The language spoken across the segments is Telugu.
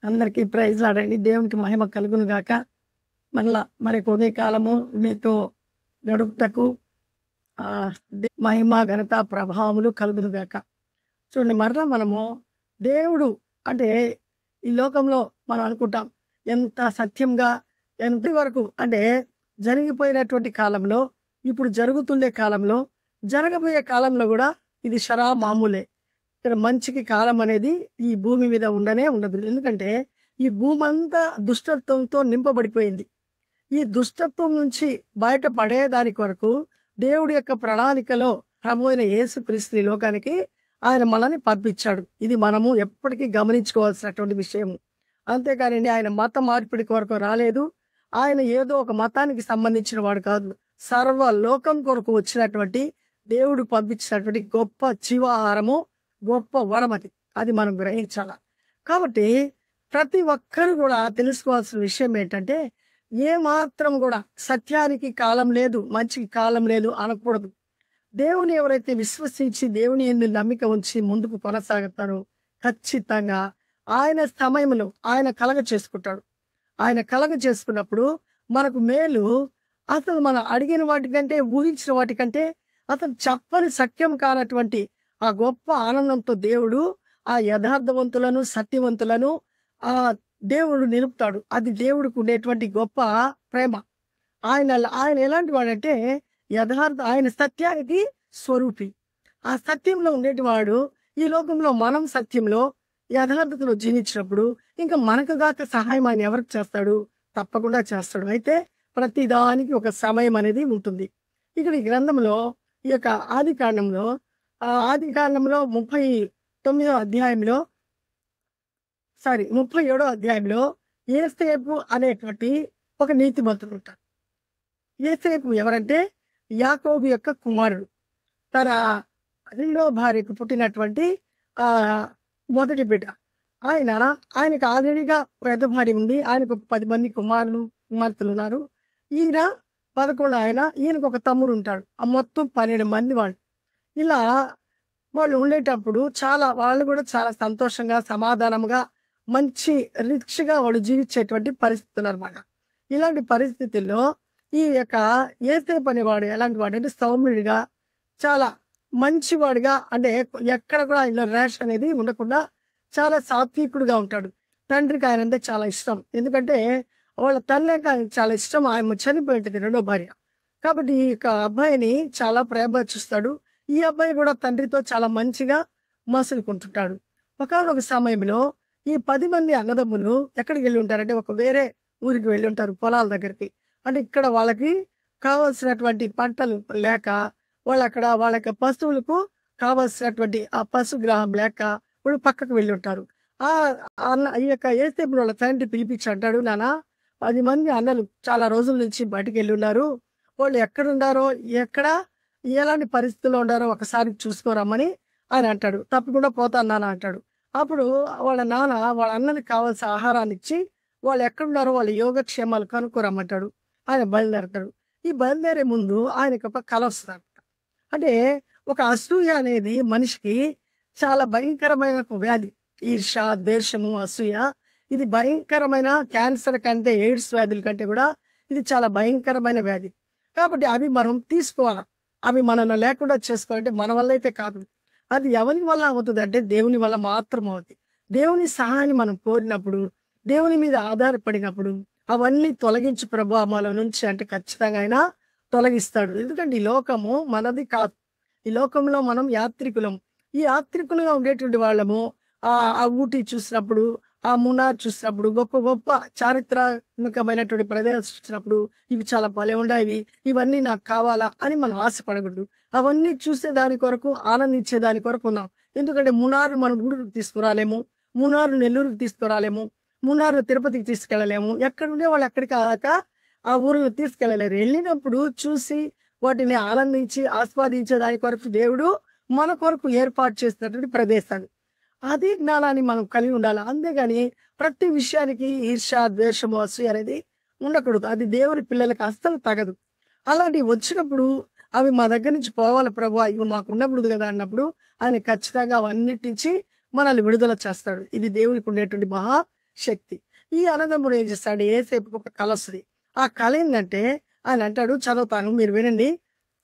అందరికీ ప్రైజ్ లాడండి. దేవునికి మహిమ కలుగును గాక. మరలా మరి ఉదయ కాలము మీతో గడుపుటకు మహిమ, ఘనత, ప్రభావములు కలుగును గాక. చూడండి, మరలా మనము దేవుడు అంటే ఈ లోకంలో మనం అనుకుంటాం ఎంత సత్యంగా ఎంత వరకు అంటే జరిగిపోయినటువంటి కాలంలో, ఇప్పుడు జరుగుతుండే కాలంలో, జరగబోయే కాలంలో కూడా ఇది మామూలే. ఇక్కడ మంచికి కాలం అనేది ఈ భూమి మీద ఉండనే ఉండదు. ఎందుకంటే ఈ భూమి అంతా దుష్టత్వంతో నింపబడిపోయింది. ఈ దుష్టత్వం నుంచి బయటపడే దాని కొరకు దేవుడి యొక్క ప్రణాళికలో ప్రభు అయిన యేసుక్రీస్తు ఈ లోకానికి ఆయన మనల్ని పంపించాడు. ఇది మనము ఎప్పటికీ గమనించుకోవాల్సినటువంటి విషయం. అంతేకానండి, ఆయన మత మార్పిడి కొరకు రాలేదు. ఆయన ఏదో ఒక మతానికి సంబంధించిన వాడు కాదు. సర్వ లోకం కొరకు వచ్చినటువంటి దేవుడు పంపించినటువంటి గొప్ప జీవాహారము, గొప్ప వరమది. అది మనం గ్రహించాల. కాబట్టి ప్రతి ఒక్కరు కూడా తెలుసుకోవాల్సిన విషయం ఏంటంటే, ఏ మాత్రం కూడా సత్యానికి కాలం లేదు, మంచికి కాలం లేదు అనకూడదు. దేవుని ఎవరైతే విశ్వసించి దేవుని యందు నమ్మిక ఉంచి ముందుకు కొనసాగుతారో ఖచ్చితంగా ఆయన సమయంలో ఆయన కలగ చేసుకుంటాడు. ఆయన కలగ చేసుకున్నప్పుడు మనకు మేలు అసలు మనం అడిగిన వాటికంటే, ఊహించిన వాటికంటే అతను చెప్పని సత్యం కానటువంటి ఆ గొప్ప ఆనందంతో దేవుడు ఆ యథార్థవంతులను, సత్యవంతులను ఆ దేవుడు నిలుపుతాడు. అది దేవుడికి ఉండేటువంటి గొప్ప ప్రేమ. ఆయన ఆయన ఎలాంటి వాడంటే ఆయన సత్యానికి స్వరూపి. ఆ సత్యంలో ఉండేటి వాడు ఈ లోకంలో మనం సత్యంలో యథార్థతలో జీవించినప్పుడు ఇంకా మనకు గాక సహాయం ఆయన ఎవరికి చేస్తాడు? తప్పకుండా చేస్తాడు. అయితే ప్రతి దానికి ఒక సమయం అనేది ఉంటుంది. ఇక్కడ ఈ గ్రంథంలో ఈ యొక్క ఆది కాండంలో 37వ అధ్యాయంలో 37వ అధ్యాయంలో యోసేపు అనేటువంటి ఒక నీతిమంతుడు ఉంటాడు. యోసేపు ఎవరంటే యాకోబు యొక్క కుమారుడు. తన రెండో భార్యకు పుట్టినటువంటి మొదటి బిడ్డ. ఆయనకు ఆల్రెడీగా పెద్ద భార్య ఉంది. ఆయనకు 10 మంది కుమార్తెలు ఉన్నారు. ఈయన 11. ఈయనకు ఒక తమ్ముడు ఉంటాడు. ఆ మొత్తం 12 మంది వాళ్ళు. ఇలా వాళ్ళు ఉండేటప్పుడు వాళ్ళు కూడా చాలా సంతోషంగా, సమాధానంగా, మంచి రిచ్గా వాళ్ళు జీవించేటువంటి పరిస్థితులు అనమాట. ఇలాంటి పరిస్థితుల్లో ఈ యొక్క యోసేపు అనేవాడు ఎలాంటి వాడు అంటే సౌమ్యుడిగా, చాలా మంచివాడిగా, అంటే ఎక్కడ కూడా ఇలా ర్యాష్ అనేది ఉండకుండా చాలా సాత్వికుడుగా ఉంటాడు. తండ్రికి ఆయన అంటే చాలా ఇష్టం. ఎందుకంటే వాళ్ళ తల్లికి ఆయనకు చాలా ఇష్టం. ఆయన చనిపోయి ఉంటుంది రెండో భార్య. కాబట్టి ఈ యొక్క అబ్బాయిని చాలా ప్రేమగా చూస్తాడు. ఈ అబ్బాయి కూడా తండ్రితో చాలా మంచిగా మసులుకుంటుంటాడు. ఒకానొక సమయంలో ఈ 10 మంది అన్నదమ్ములు ఎక్కడికి వెళ్ళి ఉంటారంటే ఒక వేరే ఊరికి వెళ్ళి ఉంటారు, పొలాల దగ్గరికి. అంటే ఇక్కడ వాళ్ళకి కావాల్సినటువంటి పంటలు లేక, అక్కడ వాళ్ళ యొక్క పశువులకు కావాల్సినటువంటి ఆ పశుగ్రాహం లేక వాళ్ళు పక్కకు వెళ్ళి ఉంటారు. ఈ యొక్క యోసేపు వాళ్ళ తండ్రి పిలిపించి అంటాడు, నాన్న 10 మంది అన్నలు చాలా రోజుల నుంచి బయటికి వెళ్ళి ఉన్నారు. వాళ్ళు ఎక్కడున్నారో, ఎలాంటి పరిస్థితుల్లో ఉండారో ఒకసారి చూసుకోరమ్మని ఆయన అంటాడు. తప్పకుండా పోతాను నాన్న అంటాడు. అప్పుడు వాళ్ళ నాన్న వాళ్ళ అన్నకి కావాల్సిన ఆహారాన్ని ఇచ్చి వాళ్ళు ఎక్కడున్నారో వాళ్ళ యోగక్షేమాలు కనుక్కోరమ్మంటాడు. ఆయన బయలుదేరతాడు. ఈ బయలుదేరే ముందు ఆయనకి ఒక కల వస్తుంది. అంటే ఒక అసూయ అనేది మనిషికి చాలా భయంకరమైన ఒక వ్యాధి. ఈర్ష, ద్వేషము, అసూయ ఇది భయంకరమైన క్యాన్సర్ కంటే, ఎయిడ్స్ వ్యాధుల కంటే కూడా ఇది చాలా భయంకరమైన వ్యాధి. కాబట్టి అవి మనం తీసుకోవాలి. అవి మనల్ని లేకుండా చేసుకోవాలంటే మన వల్ల అయితే కాదు. అది ఎవరి వల్ల అవుతుంది అంటే దేవుని వల్ల మాత్రం అవుతుంది. దేవుని సహాయాన్ని మనం కోరినప్పుడు, దేవుని మీద ఆధారపడినప్పుడు అవన్నీ తొలగించి ప్రభు మన నుంచి అంటే ఖచ్చితంగా ఆయన తొలగిస్తాడు. ఎందుకంటే ఈ లోకము మనది కాదు. ఈ లోకంలో మనం యాత్రికులం. ఈ యాత్రికులుగా ఉండేటువంటి వాళ్ళము ఆ ఊటీ చూసినప్పుడు, ఆ మునార్ చూసినప్పుడు, గొప్ప గొప్ప చారిత్రాత్మకమైనటువంటి ప్రదేశాలు చూసినప్పుడు ఇవి చాలా భలే ఉన్నాయి, ఇవన్నీ నాకు కావాలా అని మనం ఆశపడకూడదు. అవన్నీ చూసే దాని కొరకు, ఆనందించే దాని కొరకు ఉన్నాం. ఎందుకంటే మునారు మనం గూడూరుకు తీసుకురాలేము, మునారు నెల్లూరుకు తీసుకురాలేము, మునారు తిరుపతికి తీసుకెళ్ళలేము. ఎక్కడుండే వాళ్ళు ఎక్కడికి కాక ఆ ఊరిని తీసుకెళ్ళలేరు. వెళ్ళినప్పుడు చూసి వాటిని ఆనందించి ఆస్వాదించే దాని కొరకు దేవుడు మన కొరకు ఏర్పాటు చేసినటువంటి ప్రదేశాలు. అది జ్ఞానాన్ని మనం కలిగి ఉండాలి. అంతేగాని ప్రతి విషయానికి ఈర్ష, ద్వేషము, అసూయ అనేది ఉండకూడదు. అది దేవుని పిల్లలకు అస్సలు తగదు. అలాంటివి వచ్చినప్పుడు అవి మా దగ్గర నుంచి పోవాలి ప్రభు, ఇవి మాకు ఉండకూడదు కదా అన్నప్పుడు ఆయన ఖచ్చితంగా అవన్నిటి నుంచి మనల్ని విడుదల చేస్తాడు. ఇది దేవునికి ఉండేటువంటి మహా శక్తి. ఈ అన్నదమ్ముడు ఏం చేస్తాడు, యేసేపుకి ఒక కల వస్తది. ఆ కల ఏందంటే ఆయన అంటాడు, చదువుతాను మీరు వినండి.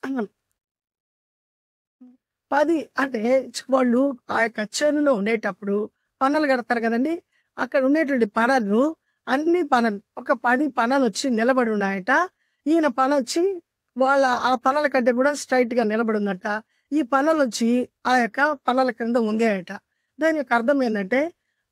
ఆహ్, 10 అంటే వాళ్ళు ఆ యొక్క చేనులో ఉండేటప్పుడు పనలు కడతారు కదండీ! అక్కడ ఉండేటువంటి పనలు అన్ని పనలు ఒక 10 పనలొచ్చి నిలబడి ఉన్నాయట. ఈయన పనొచ్చి వాళ్ళ ఆ పనల కంటే కూడా స్ట్రెయిట్‌గా నిలబడి ఉందట. ఈ పనలొచ్చి ఆ యొక్క పనల కింద వంగాయట. దాని యొక్క అర్థం ఏందంటే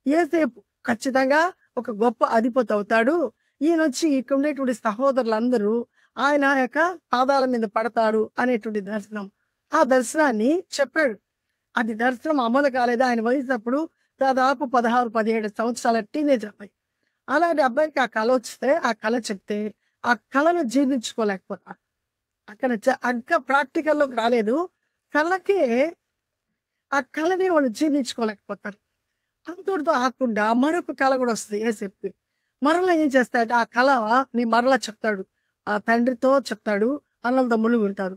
యోసేపు ఖచ్చితంగా ఒక గొప్ప అధిపతి అవుతాడు. ఈయనొచ్చి ఇక్కడ ఉండేటువంటి సహోదరులందరూ ఆయన యొక్క పాదాల మీద పడతారు అనేటువంటి దర్శనం. ఆ దర్శనాన్ని చెప్పాడు. అది దర్శనం అమలు కాలేదు. ఆయన వయసు అప్పుడు దాదాపు 16, 17 సంవత్సరాల టీనేజ్ అబ్బాయి. అలాంటి అబ్బాయికి ఆ కల వస్తే, ఆ కల చెప్తే, ఆ కలను జీర్ణించుకోలేకపోతాడు. అక్కడ ఇంకా ప్రాక్టికల్‌లోకి రాలేదు. కలకే ఆ కలని వాళ్ళు జీర్ణించుకోలేకపోతారు. అంతటితో ఆగకుండా మరొక కల కూడా వస్తది యేసేపుకి. మరలా ఏం చేస్తాడంటే ఆ కలని మరలా చెప్తాడు. ఆ తండ్రితో చెప్తాడు. అన్నదమ్ములు వింటారు.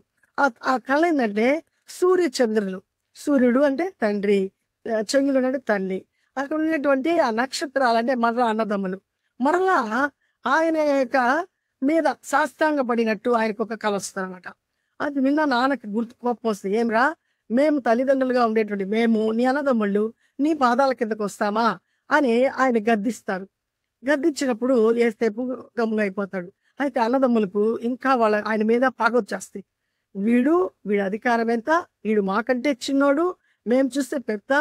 ఆ కల ఏందంటే సూర్య చంద్రులు. సూర్యుడు అంటే తండ్రి, చంద్రుడు అంటే తల్లి. అక్కడ ఉన్నటువంటి ఆ నక్షత్రాలు అంటే మరలా అన్నదమ్ములు. మరలా ఆయన యొక్క మీద సాష్టాంగపడినట్టు ఆయనకొక కల వస్తదనమాట. అది విన్న నాన్నకి కోపం వస్తది. "ఏమిరా మేము తల్లిదండ్రులుగా ఉండేటువంటి మేము, నీ అన్నదమ్ముళ్ళు నీ పాదాల కిందకొస్తామా?" అని ఆయన గద్దిస్తారు. గద్దించినప్పుడు యేసేపు గమ్మునయిపోతాడు. అయితే అన్నదమ్ములకు ఇంకా ఆయన మీద పగొచ్చేస్తది. వీడి అధికారం ఎంత? వీడు మాకంటే చిన్నోడు. మేము చూస్తే పెద్ద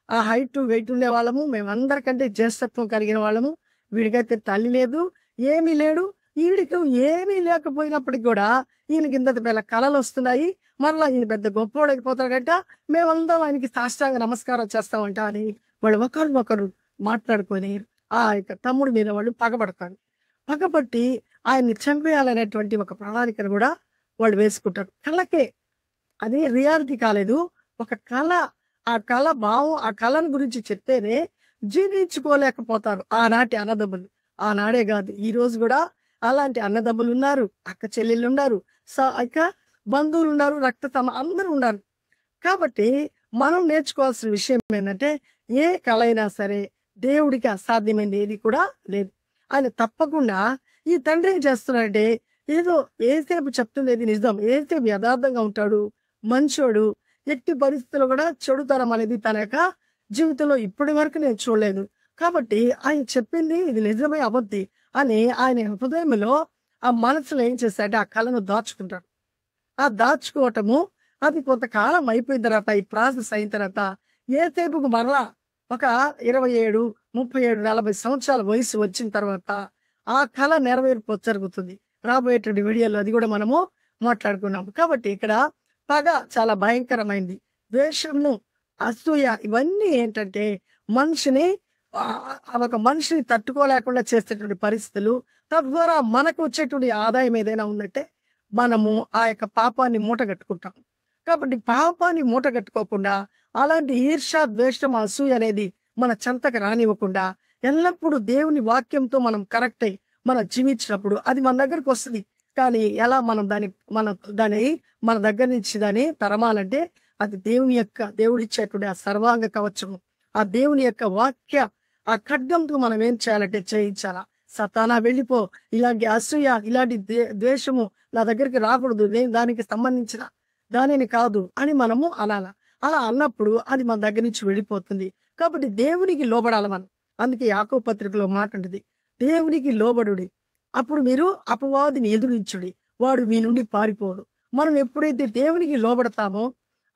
హైట్, వెయిట్ ఉండేవాళ్ళము. మేమందరికంటే జ్యేష్ఠత్వం కలిగిన వాళ్ళము. వీడికైతే తల్లి లేదు, ఏమీ లేడు. ఈడికి ఏమీ లేకపోయినప్పటికి గూడా ఈయనకి ఇంత పెద్ద కలలొస్తున్నాయి. మరలా ఈయన పెద్ద గొప్పోడైపోతాడట. మేమందరం ఆయనకి సాష్టాంగ నమస్కారం చేస్తామంట అని వాళ్ళు ఒకరినొకరు మాట్లాడుకొని ఆ యొక్క తమ్ముడి మీద వాళ్ళు పగబడతారు. పగబట్టి ఆయన్ని చంపేయాలనేటువంటి ఒక ప్రణాళికను గూడా వాళ్ళు వేసుకుంటారు. కలకే. అది రియాలిటీ కాలేదు. ఒక కల. ఆ కల భావం ఆ కళను గురించి చెప్తేనే జీర్ణించుకోలేకపోతారు ఆనాటి అన్నదమ్ములు. ఆనాడే గాదు ఈరోజు గూడా అలాంటి అన్నదమ్ములున్నారు, అక్క చెల్లెళ్ళున్నారు, ఇక బంధువులున్నారు, అందరూ ఉన్నారు. కాబట్టి మనం నేర్చుకోవాల్సిన విషయం ఏంటంటే ఏ కళ అయినా సరే దేవుడికి అసాధ్యమైనది ఏది కూడా లేదు. ఆయన తప్పకుండా ఈ తండ్రి ఏం చేస్తున్నాడంటే ఏదో యేసేపు చెప్తుండేది నిజం. యేసేపు యథార్థంగా ఉంటాడు, మంచోడు. ఎట్టి పరిస్థితుల్లో కూడా చెడుతనం అనేది తన యొక్క జీవితంలో ఇప్పటి వరకు నేను చూడలేదు. కాబట్టి ఆయన చెప్పింది ఇది నిజమే అబద్ధి అని ఆయన హృదయంలో ఆ మనసులో ఏం చేస్తాడంటే ఆ కళను దాచుకుంటాడు. ఆ దాచుకోవటము అది కొంతకాలం అయిపోయిన తర్వాత ఈ ప్రాసెస్ అయిన తర్వాత యేసేపుకు మరలా ఒక 27, 37, 40 సంవత్సరాల వయసు వచ్చిన తర్వాత ఆ కళ నెరవేర్పు జరుగుతుంది. రాబోయేటువంటి వీడియోలో అది కూడా మనము మాట్లాడుకున్నాం. కాబట్టి ఇక్కడ పగ చాలా భయంకరమైంది. ద్వేషము, అసూయ ఇవన్నీ ఏంటంటే మనిషిని ఒక మనిషిని తట్టుకోలేకుండా చేసేటువంటి పరిస్థితులు. తద్వారా మనకు వచ్చేటువంటి ఆదాయం ఏదైనా ఉందంటే మనము ఆ యొక్క పాపాన్ని మూటగట్టుకుంటాం. కాబట్టి పాపాన్ని మూటగట్టుకోకుండా అలాంటి ఈర్ష్య, ద్వేషం, అసూయ అనేది మన చెంతకు రానివ్వకుండా ఎల్లప్పుడూ దేవుని వాక్యంతో మనం కరెక్ట్ అయ్యి మనం జీవించినప్పుడు అది మన దగ్గరకు వస్తది. కానీ ఎలా మనం దాన్ని మన దగ్గర నుంచి దాన్ని తరమాలంటే అది దేవుడిచ్చేటువంటి ఆ సర్వాంగ కవచము. ఆ దేవుని యొక్క వాక్య ఆ ఖడ్గంతో మనం ఏం చేయాలంటే చేయించాలా. సతానా వెళ్ళిపో, ఇలాంటి అసూయ, ఇలాంటి ద్వేషము నా దగ్గరికి రాకూడదు, నేను దానికి సంబంధించిన దానిని కాదు అని మనము అనాల. అలా అన్నప్పుడు అది మన దగ్గర నుంచి వెళ్ళిపోతుంది. కాబట్టి దేవునికి లోబడాలి మనం. అందుకే యాకోబు పత్రికలో మాట ఉంటుంది, దేవునికి లోబడుడి, అప్పుడు మీరు అపవాదిని ఎదురించుడి, వాడు మీ నుండి పారిపోడు. మనం ఎప్పుడైతే దేవునికి లోబడతామో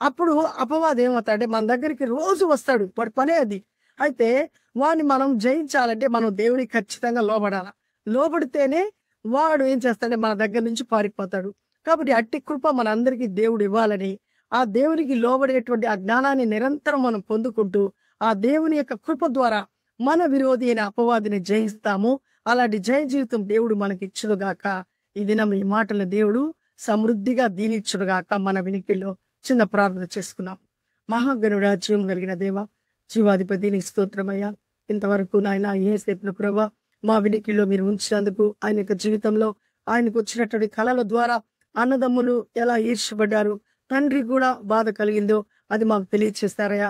అప్పుడు అపవాది ఏమవుతాడంటే మన దగ్గరికి రోజు వస్తాడు. వాడి పనే అది. అయితే వాడిని మనం జయించాలంటే మనం దేవునికి ఖచ్చితంగా లోబడాల. లోబడితేనే వాడు ఏం చేస్తాడంటే మన దగ్గర నుంచి పారిపోతాడు. కాబట్టి అట్టి కృప మనందరికీ దేవుడు ఇవ్వాలని, ఆ దేవునికి లోబడేటువంటి ఆ జ్ఞానాన్ని నిరంతరం మనం పొందుకుంటూ ఆ దేవుని యొక్క కృప ద్వారా మన విరోధి అయిన అపవాదిని జయిస్తాము. అలాంటి జయ జీవితం దేవుడు మనకి ఇచ్చునుగాక. ఈ దినం ఈ మాటలను దేవుడు సమృద్ధిగా దీనిచ్చునుగాక. మన వినికిల్లో చిన్న ప్రార్థన చేసుకున్నాం. మహాగణుడా, జీవం కలిగిన దేవ, జీవాధిపతి నీ స్తోత్రమయ్యా. ఇంతవరకు నాయన యేసేపును ప్రభువా మా వినికిల్లో మీరు ఉంచినందుకు, ఆయన యొక్క జీవితంలో ఆయనకు వచ్చినటువంటి కళల ద్వారా అన్నదమ్ములు ఎలా ఈర్ష్యపడ్డారు, తండ్రి కూడా బాధ కలిగిందో అది మాకు తెలియచేస్తారయ్యా.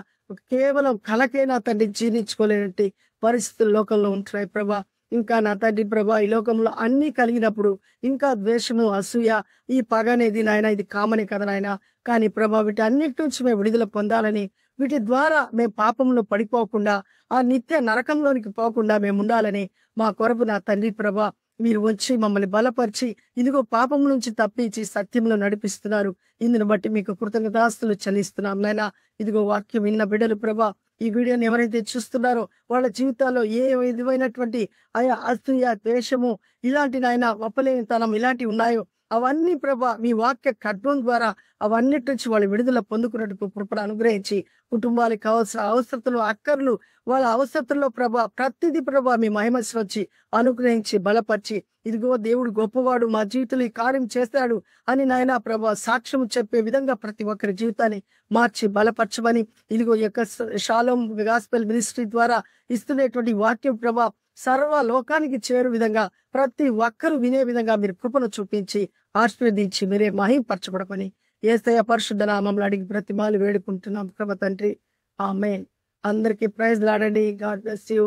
కేవలం కలకే నా తండ్రి జీర్ణించుకోలేనట్టి పరిస్థితులు లోకంలో ఉంటున్నాయి ప్రభా. ఇంకా నా తండ్రి ప్రభా, ఈ లోకంలో అన్నీ కలిగినప్పుడు ఇంకా ద్వేషము, అసూయ, ఈ పగ అనేది నాయన ఇది కామనే కదా నాయన. కానీ ప్రభా, వీటి అన్నిటి నుంచి మేము విడుదల పొందాలని, వీటి ద్వారా మేము పాపంలో పడిపోకుండా ఆ నిత్య నరకంలోనికి పోకుండా మేము ఉండాలని మా కొరకు నా తండ్రి ప్రభా మీరు వచ్చి మమ్మల్ని బలపరిచి ఇదిగో పాపం నుంచి తప్పించి సత్యంలో నడిపిస్తున్నారు. ఇందుని బట్టి మీకు కృతజ్ఞతాస్తులు చెల్లిస్తున్నాం నాయన. ఇదిగో వాక్యం విన్న బిడ్డలు ప్రభా, ఈ వీడియోని ఎవరైతే చూస్తున్నారో వాళ్ళ జీవితాల్లో ఏ విధమైనటువంటి ఆయా అసూయ, ద్వేషము, ఇలాంటి నాయన వపలేనితనం ఇలాంటివి ఉన్నాయో అవన్నీ ప్రభా మీ వాక్య ఖడ్గం ద్వారా అవన్నిటి నుంచి వాళ్ళు విడుదల పొందుకున్నట్టు కృపను అనుగ్రహించి కుటుంబాలకు కావాల్సిన అవసరతలు, అక్కర్లు, వాళ్ళ అవసరతల్లో ప్రభా ప్రతిదీ ప్రభా మీ మహిమస్సు వచ్చి అనుగ్రహించి బలపరిచి ఇదిగో దేవుడు గొప్పవాడు, మా జీవితంలో ఈ కార్యం చేస్తాడు అని నాయన ప్రభా సాక్ష్యం చెప్పే విధంగా ప్రతి ఒక్కరి జీవితాన్ని మార్చి బలపరచమని, ఇదిగో యొక్క షాలోమ్ గాస్పెల్ మినిస్ట్రీ ద్వారా ఇస్తున్నటువంటి వాక్యం ప్రభా సర్వ లోకానికి చేరు విధంగా ప్రతి ఒక్కరు వినే విధంగా మీరు కృపను చూపించి ఆశీర్వదించి మీరే మహింపరచబడమని యేసయ్య పరిశుద్ధ నామములో అడిగి ప్రతిమాలు వేడుకుంటున్నాం ప్రభా తండ్రి. ఆమేన్. అందరికీ ప్రైజ్ లాడండి. God bless you.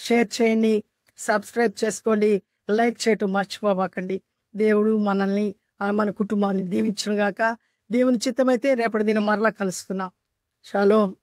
షేర్ చేయండి, సబ్స్క్రైబ్ చేసుకోండి, లైక్ చేయటం మర్చిపోబాకండి. దేవుడు మనల్ని మన కుటుంబాన్ని దీవించును గాక. దేవుని చిత్తమైతే రేపటి దినం మరలా కలుసుకుందాం. షాలోమ్.